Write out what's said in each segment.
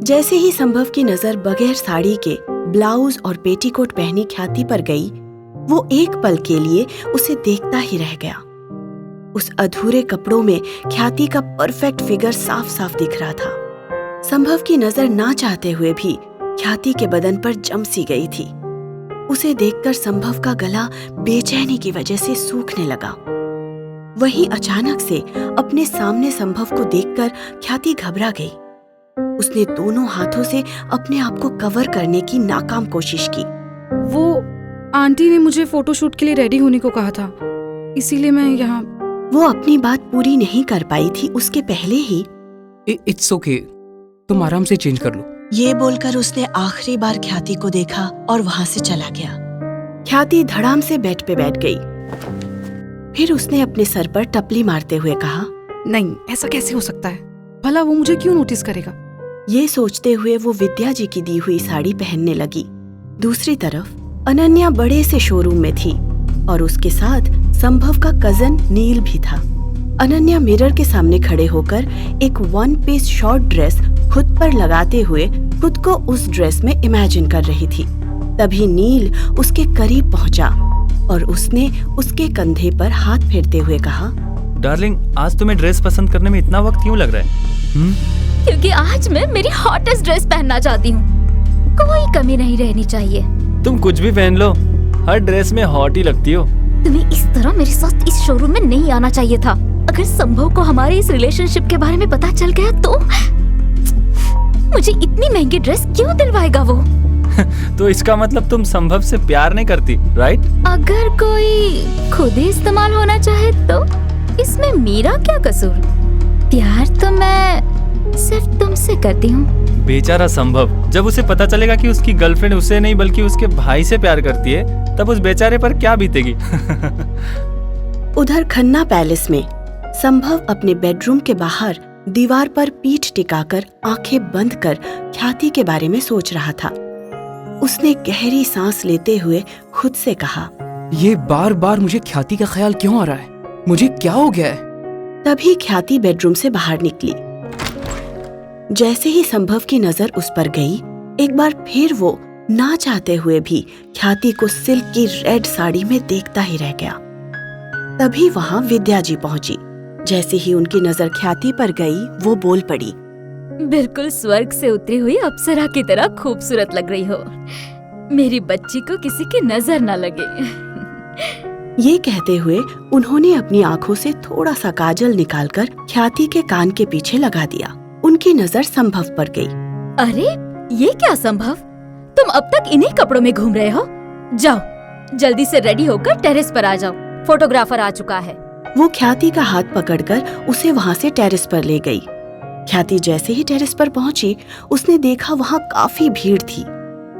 जैसे ही संभव की नजर बगैर साड़ी के ब्लाउज और पेटीकोट पहनी ख्याति पर गई, वो एक पल के लिए उसे देखता ही रह गया। उस अधूरे कपड़ों में ख्याति का परफेक्ट फिगर साफ साफ दिख रहा था। संभव की नजर ना चाहते हुए भी ख्याति के बदन पर जम सी गई थी। उसे देखकर संभव का गला बेचैनी की वजह से सूखने लगा। वहीं अचानक से अपने सामने संभव को देखकर ख्याति घबरा गई। उसने दोनों हाथों से अपने आप को कवर करने की नाकाम कोशिश की। वो आंटी ने मुझे फोटोशूट के लिए रेडी होने को कहा था, इसीलिए मैं यहाँ। वो अपनी बात पूरी नहीं कर पाई थी उसके पहले ही इट्स ओके, तुम आराम से चेंज कर लो। ये बोलकर उसने आखिरी बार ख्याति को देखा और वहां से चला गया। ख्याति धड़ाम से बेड पे बैठ गई। फिर उसने अपने सर पर टपली मारते हुए कहा, नहीं, ऐसा कैसे हो सकता है? भला वो मुझे क्यों नोटिस करेगा? ये सोचते हुए वो विद्या जी की दी हुई साड़ी पहनने लगी। दूसरी तरफ अनन्या बड़े से शोरूम में थी और उसके साथ संभव का कजन नील भी था। अनन्या मिरर के सामने खड़े होकर एक वन पीस शॉर्ट ड्रेस खुद पर लगाते हुए खुद को उस ड्रेस में इमेजिन कर रही थी। तभी नील उसके करीब पहुंचा और उसने उसके कंधे पर हाथ फेरते हुए कहा, डार्लिंग, आज तुम्हें ड्रेस पसंद करने में इतना वक्त क्यों लग रहा है? क्योंकि आज मैं मेरी हॉटेस्ट ड्रेस पहनना चाहती हूँ। कोई कमी नहीं रहनी चाहिए। तुम कुछ भी पहन लो, हर ड्रेस में हॉट ही लगती हो। तुम्हें इस तरह मेरे साथ इस शोरूम में नहीं आना चाहिए था। अगर संभव को हमारे इस रिलेशनशिप के बारे में पता चल गया तो मुझे इतनी महंगी ड्रेस क्यों दिलवाएगा वो? तो इसका मतलब तुम संभव से प्यार नहीं करती, राइट? अगर कोई खुद ही इस्तेमाल होना चाहे तो इसमें मेरा क्या कसूर? प्यार तो मैं सिर्फ तुमसे करती हूँ। बेचारा संभव, जब उसे पता चलेगा कि उसकी गर्लफ्रेंड उसे नहीं बल्कि उसके भाई से प्यार करती है, तब उस बेचारे पर क्या बीतेगी। उधर खन्ना पैलेस में संभव अपने बेडरूम के बाहर दीवार पर पीठ टिकाकर आंखें बंद कर ख्याति के बारे में सोच रहा था। उसने गहरी सांस लेते हुए खुद से कहा, ये बार बार मुझे ख्याति का ख्याल क्यों आ रहा है? मुझे क्या हो गया है? तभी ख्याति बेडरूम से बाहर निकली। जैसे ही संभव की नजर उस पर गई, एक बार फिर वो ना चाहते हुए भी ख्याति को सिल्क की रेड साड़ी में देखता ही रह गया। तभी वहां विद्या जी पहुंची। जैसे ही उनकी नजर ख्याति पर गई, वो बोल पड़ी, बिल्कुल स्वर्ग से उतरी हुई अप्सरा की तरह खूबसूरत लग रही हो। मेरी बच्ची को किसी की नजर न लगे। ये कहते हुए उन्होंने अपनी आंखों से थोड़ा सा काजल निकालकर ख्याति के कान के पीछे लगा दिया। उनकी नजर संभव पर गई। अरे ये क्या संभव, तुम अब तक इन्हीं कपड़ों में घूम रहे हो? जाओ जल्दी से रेडी होकर टेरेस पर आ जाओ, फोटोग्राफर आ चुका है। वो ख्याति का हाथ पकड़कर उसे वहां से टेरेस पर ले गई। ख्याति जैसे ही टेरेस पर पहुंची, उसने देखा वहां काफी भीड़ थी।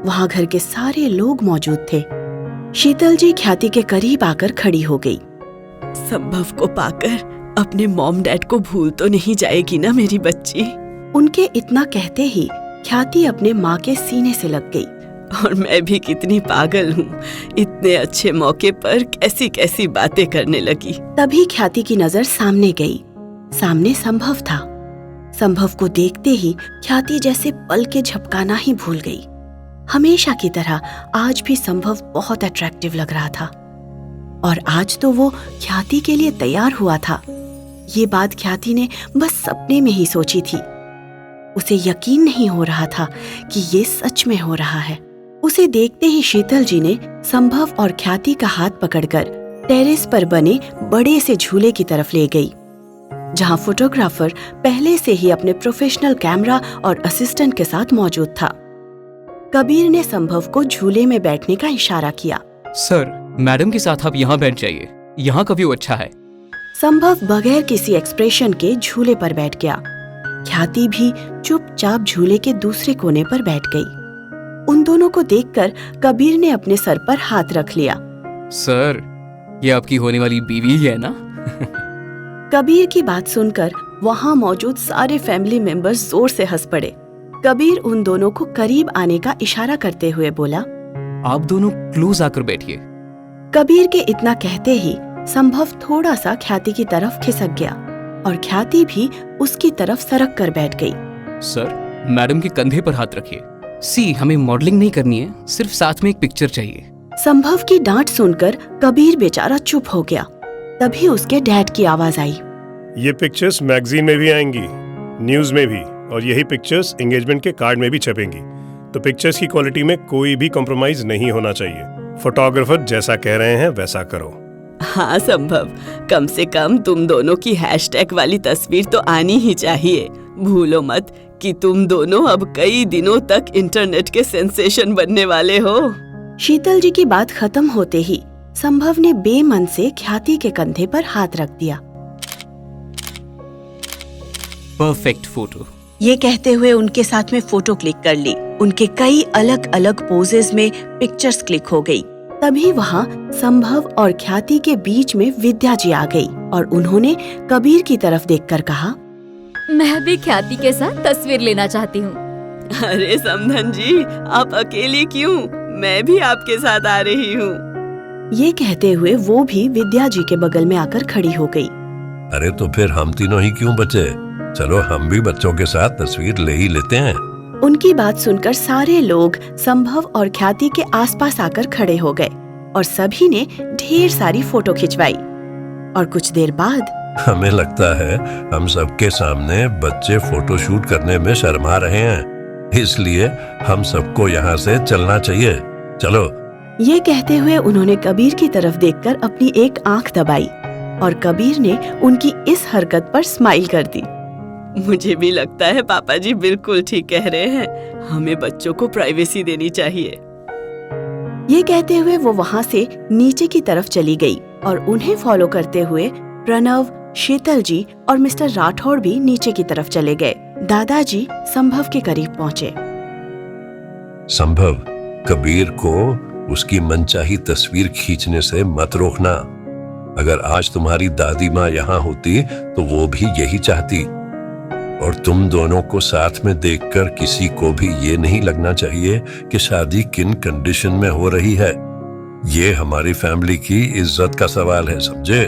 वहां घर के सारे लोग मौजूद थे। शीतल जी ख्याति के करीब आकर खड़ी हो गई। संभव को पाकर अपने मॉम डैड को भूल तो नहीं जाएगी ना मेरी बच्ची? उनके इतना कहते ही ख्याति अपने माँ के सीने से लग गई। और मैं भी कितनी पागल हूँ, इतने अच्छे मौके पर कैसी कैसी बातें करने लगी। तभी ख्याति की नजर सामने गई। सामने संभव था। संभव को देखते ही ख्याति जैसे पल के झपकाना ही भूल गई। हमेशा की तरह आज भी संभव बहुत अट्रैक्टिव लग रहा था और आज तो वो ख्याति के लिए तैयार हुआ था। ये बात ख्याति ने बस सपने में ही सोची थी। उसे यकीन नहीं हो रहा था कि ये सच में हो रहा है। उसे देखते ही शीतल जी ने संभव और ख्याति का हाथ पकड़कर टेरेस पर बने बड़े से झूले की तरफ ले गई, जहां फोटोग्राफर पहले से ही अपने प्रोफेशनल कैमरा और असिस्टेंट के साथ मौजूद था। कबीर ने संभव को झूले में बैठने का इशारा किया। सर, मैडम के साथ आप यहाँ बैठ जाइए, यहाँ का व्यू अच्छा है। संभव बगैर किसी एक्सप्रेशन के झूले पर बैठ गया। ख्याति भी चुपचाप झूले के दूसरे कोने पर बैठ गई। उन दोनों को देखकर कबीर ने अपने सर पर हाथ रख लिया। सर, ये आपकी होने वाली बीवी है ना? कबीर की बात सुनकर वहां मौजूद सारे फैमिली मेंबर्स जोर से हंस पड़े। कबीर उन दोनों को करीब आने का इशारा करते हुए बोला, आप दोनों क्लोज आकर बैठिए। कबीर के इतना कहते ही संभव थोड़ा सा ख्याति की तरफ खिसक गया और ख्याति भी उसकी तरफ सरक कर बैठ गई। सर, मैडम के कंधे पर हाथ रखिए। सी, हमें मॉडलिंग नहीं करनी है, सिर्फ साथ में एक पिक्चर चाहिए। संभव की डांट सुनकर कबीर बेचारा चुप हो गया। तभी उसके डैड की आवाज आई। ये पिक्चर्स मैगजीन में भी आएंगी, न्यूज में भी, और यही पिक्चर्स एंगेजमेंट के कार्ड में भी छपेंगी। तो पिक्चर्स की क्वालिटी में कोई भी कॉम्प्रोमाइज नहीं होना चाहिए। फोटोग्राफर जैसा कह रहे हैं वैसा करो। हाँ संभव, कम से कम तुम दोनों की हैशटैग वाली तस्वीर तो आनी ही चाहिए। भूलो मत कि तुम दोनों अब कई दिनों तक इंटरनेट के सेंसेशन बनने वाले हो। शीतल जी की बात खत्म होते ही संभव ने बेमन से ख्याति के कंधे पर हाथ रख दिया। Perfect photo. ये कहते हुए उनके साथ में फोटो क्लिक कर ली। उनके कई अलग अलग पोजेस में पिक्चर्स क्लिक हो गई। तभी वहाँ संभव और ख्याति के बीच में विद्या जी आ गई और उन्होंने कबीर की तरफ देखकर कहा, मैं भी ख्याति के साथ तस्वीर लेना चाहती हूँ। अरे समधन जी, आप अकेले क्यों? मैं भी आपके साथ आ रही हूँ। ये कहते हुए वो भी विद्या जी के बगल में आकर खड़ी हो गई। अरे तो फिर हम तीनों ही क्यों बचे? चलो हम भी बच्चों के साथ तस्वीर ले ही लेते हैं। उनकी बात सुनकर सारे लोग संभव और ख्याति के आसपास आकर खड़े हो गए और सभी ने ढेर सारी फोटो खिंचवाई। और कुछ देर बाद हमें लगता है हम सबके सामने बच्चे फोटो शूट करने में शर्मा रहे हैं, इसलिए हम सबको यहाँ से चलना चाहिए। चलो। ये कहते हुए उन्होंने कबीर की तरफ देखकर अपनी एक आंख दबाई और कबीर ने उनकी इस हरकत पर स्माइल कर दी। मुझे भी लगता है पापा जी बिल्कुल ठीक कह रहे हैं, हमें बच्चों को प्राइवेसी देनी चाहिए। ये कहते हुए वो वहाँ से नीचे की तरफ चली गई और उन्हें फॉलो करते हुए प्रणव, शीतल जी और मिस्टर राठौड़ भी नीचे की तरफ चले गए। दादाजी संभव के करीब पहुँचे। संभव, कबीर को उसकी मनचाही तस्वीर खींचने से मत रोकना। अगर आज तुम्हारी दादी माँ यहाँ होती तो वो भी यही चाहती, और तुम दोनों को साथ में देखकर किसी को भी ये नहीं लगना चाहिए कि शादी किन कंडीशन में हो रही है। ये हमारी फैमिली की इज्जत का सवाल है, समझे?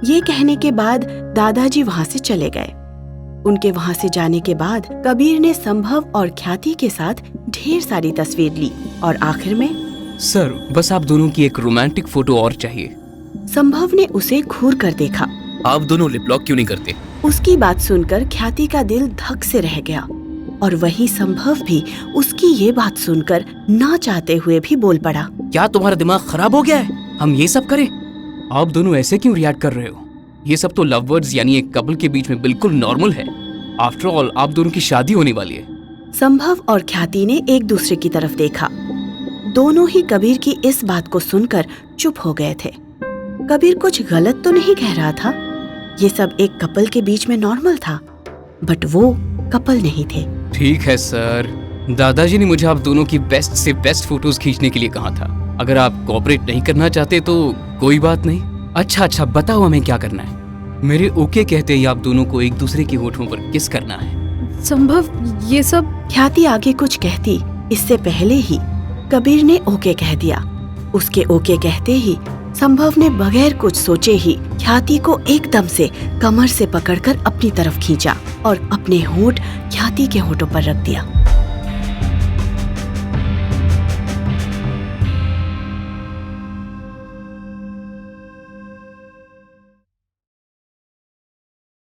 ये कहने के बाद दादाजी वहाँ से चले गए। उनके वहाँ से जाने के बाद कबीर ने संभव और ख्याति के साथ ढेर सारी तस्वीर ली और आखिर में, सर बस आप दोनों की एक रोमांटिक फोटो और चाहिए। संभव ने उसे घूर कर देखा। आप दोनों लिप लॉक क्यों नहीं करते? उसकी बात सुनकर ख्याति का दिल धक से रह गया और वही संभव भी उसकी ये बात सुनकर ना चाहते हुए भी बोल पड़ा। क्या तुम्हारा दिमाग खराब हो गया है? हम ये सब करें? आप दोनों ऐसे क्यों रिएक्ट कर रहे हो? ये सब तो लवर्स यानी एक कपल के बीच में बिल्कुल नॉर्मल है। आफ्टर ऑल आप दोनों की शादी होने वाली है। संभव और ख्याति ने एक दूसरे की तरफ देखा। दोनों ही कबीर की इस बात को सुनकर चुप हो गए थे। कबीर कुछ गलत तो नहीं कह रहा था। ये सब एक कपल के बीच में नॉर्मल था, बट वो कपल नहीं थे। ठीक है सर, दादाजी ने मुझे आप दोनों की बेस्ट से बेस्ट फोटोज खींचने के लिए कहा था। अगर आप कोऑपरेट नहीं करना चाहते तो कोई बात नहीं। अच्छा बताओ हमें क्या करना है? मेरे ओके कहते ही आप दोनों को एक दूसरे के होठों पर किस करना है। संभव, ये सब। ख्याति आगे कुछ कहती इससे पहले ही कबीर ने ओके कह दिया। उसके ओके कहते ही संभव ने बगैर कुछ सोचे ही ख्याति को एकदम से कमर से पकड़कर अपनी तरफ खींचा और अपने होंठ ख्याति के होठों पर रख दिया।